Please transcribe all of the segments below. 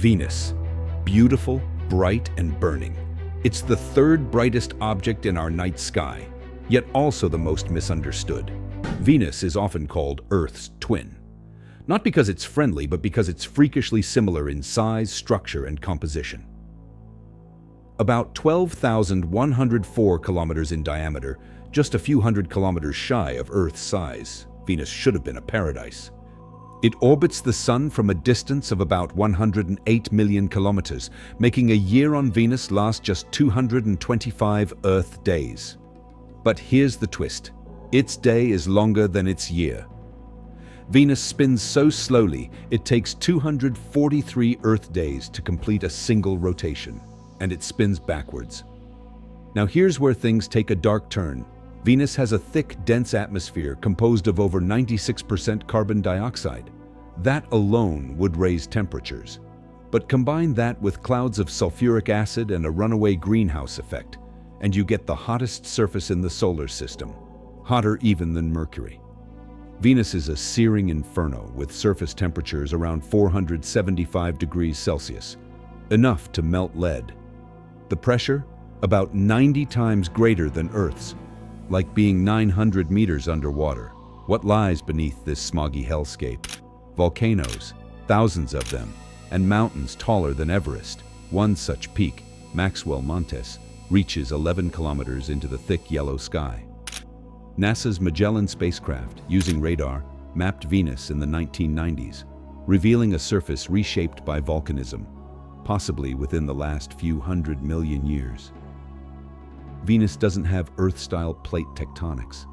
Venus. Beautiful, bright, and burning. It's the third brightest object in our night sky, yet also the most misunderstood. Venus is often called Earth's twin. Not because it's friendly, but because it's freakishly similar in size, structure, and composition. About 12,104 kilometers in diameter, just a few hundred kilometers shy of Earth's size, Venus should have been a paradise. It orbits the Sun from a distance of about 108 million kilometers, making a year on Venus last just 225 Earth days. But here's the twist. Its day is longer than its year. Venus spins so slowly, it takes 243 Earth days to complete a single rotation, and it spins backwards. Now here's where things take a dark turn. Venus has a thick, dense atmosphere composed of over 96% carbon dioxide. That alone would raise temperatures. But combine that with clouds of sulfuric acid and a runaway greenhouse effect, and you get the hottest surface in the solar system, hotter even than Mercury. Venus is a searing inferno with surface temperatures around 475 degrees Celsius, enough to melt lead. The pressure? About 90 times greater than Earth's, like being 900 meters underwater. What lies beneath this smoggy hellscape? Volcanoes, thousands of them, and mountains taller than Everest. One such peak, Maxwell Montes, reaches 11 kilometers into the thick yellow sky. NASA's Magellan spacecraft, using radar, mapped Venus in the 1990s, revealing a surface reshaped by volcanism, possibly within the last few 100 million years. Venus doesn't have Earth-style plate tectonics,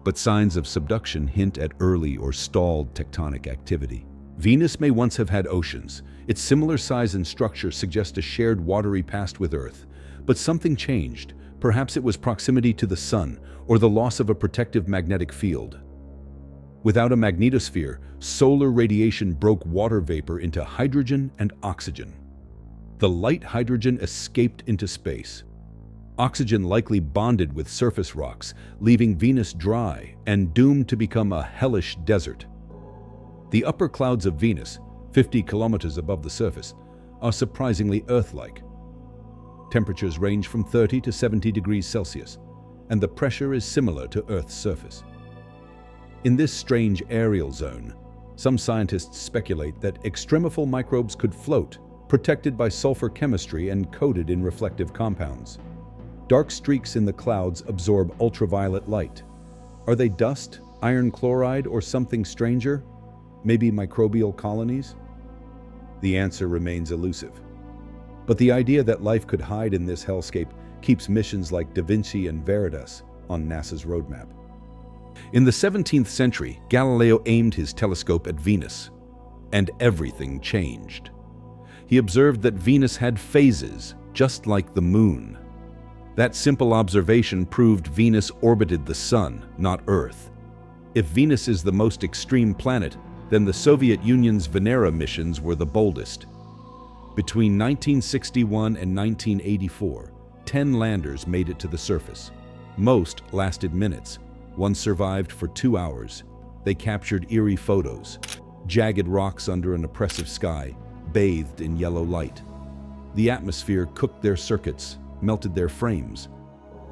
but signs of subduction hint at early or stalled tectonic activity. Venus may once have had oceans. Its similar size and structure suggest a shared watery past with Earth, but something changed. Perhaps it was proximity to the Sun or the loss of a protective magnetic field. Without a magnetosphere, solar radiation broke water vapor into hydrogen and oxygen. The light hydrogen escaped into space. Oxygen likely bonded with surface rocks, leaving Venus dry and doomed to become a hellish desert. The upper clouds of Venus, 50 kilometers above the surface, are surprisingly Earth-like. Temperatures range from 30 to 70 degrees Celsius, and the pressure is similar to Earth's surface. In this strange aerial zone, some scientists speculate that extremophile microbes could float, protected by sulfur chemistry and coated in reflective compounds. Dark streaks in the clouds absorb ultraviolet light. Are they dust, iron chloride, or something stranger? Maybe microbial colonies? The answer remains elusive. But the idea that life could hide in this hellscape keeps missions like DaVinci and Veritas on NASA's roadmap. In the 17th century, Galileo aimed his telescope at Venus, and everything changed. He observed that Venus had phases, just like the Moon. That simple observation proved Venus orbited the Sun, not Earth. If Venus is the most extreme planet, then the Soviet Union's Venera missions were the boldest. Between 1961 and 1984, 10 landers made it to the surface. Most lasted minutes. One survived for 2 hours. They captured eerie photos. Jagged rocks under an oppressive sky, bathed in yellow light. The atmosphere cooked their circuits, melted their frames.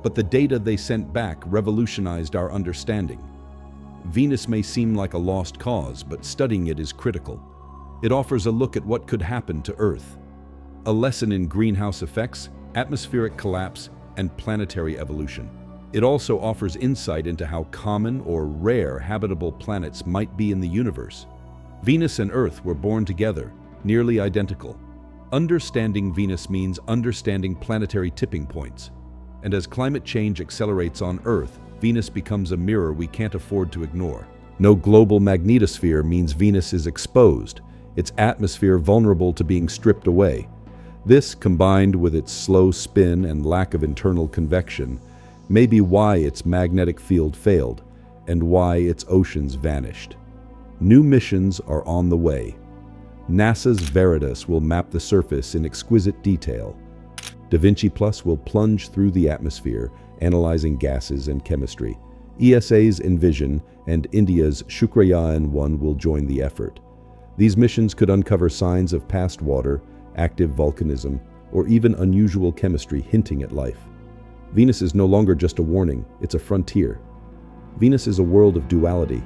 But the data they sent back revolutionized our understanding. Venus may seem like a lost cause, but studying it is critical. It offers a look at what could happen to Earth. A lesson in greenhouse effects, atmospheric collapse, and planetary evolution. It also offers insight into how common or rare habitable planets might be in the universe. Venus and Earth were born together, nearly identical. Understanding Venus means understanding planetary tipping points. And as climate change accelerates on Earth, Venus becomes a mirror we can't afford to ignore. No global magnetosphere means Venus is exposed, its atmosphere vulnerable to being stripped away. This, combined with its slow spin and lack of internal convection, may be why its magnetic field failed and why its oceans vanished. New missions are on the way. NASA's Veritas will map the surface in exquisite detail. DaVinci Plus will plunge through the atmosphere, analyzing gases and chemistry. ESA's Envision and India's Shukrayaan 1 will join the effort. These missions could uncover signs of past water, active volcanism, or even unusual chemistry hinting at life. Venus is no longer just a warning, it's a frontier. Venus is a world of duality.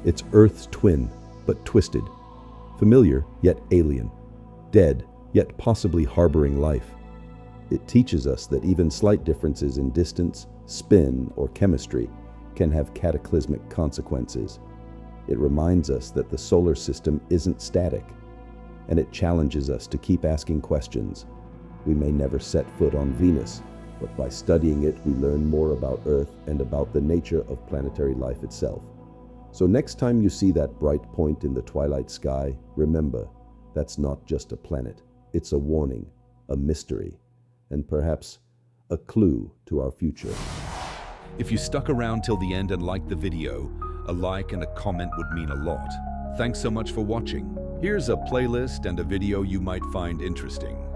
It's Earth's twin, but twisted. Familiar, yet alien. Dead, yet possibly harboring life. It teaches us that even slight differences in distance, spin, or chemistry can have cataclysmic consequences. It reminds us that the solar system isn't static, and it challenges us to keep asking questions. We may never set foot on Venus, but by studying it, we learn more about Earth and about the nature of planetary life itself. So next time you see that bright point in the twilight sky, remember, that's not just a planet. It's a warning, a mystery, and perhaps a clue to our future. If you stuck around till the end and liked the video, a like and a comment would mean a lot. Thanks so much for watching. Here's a playlist and a video you might find interesting.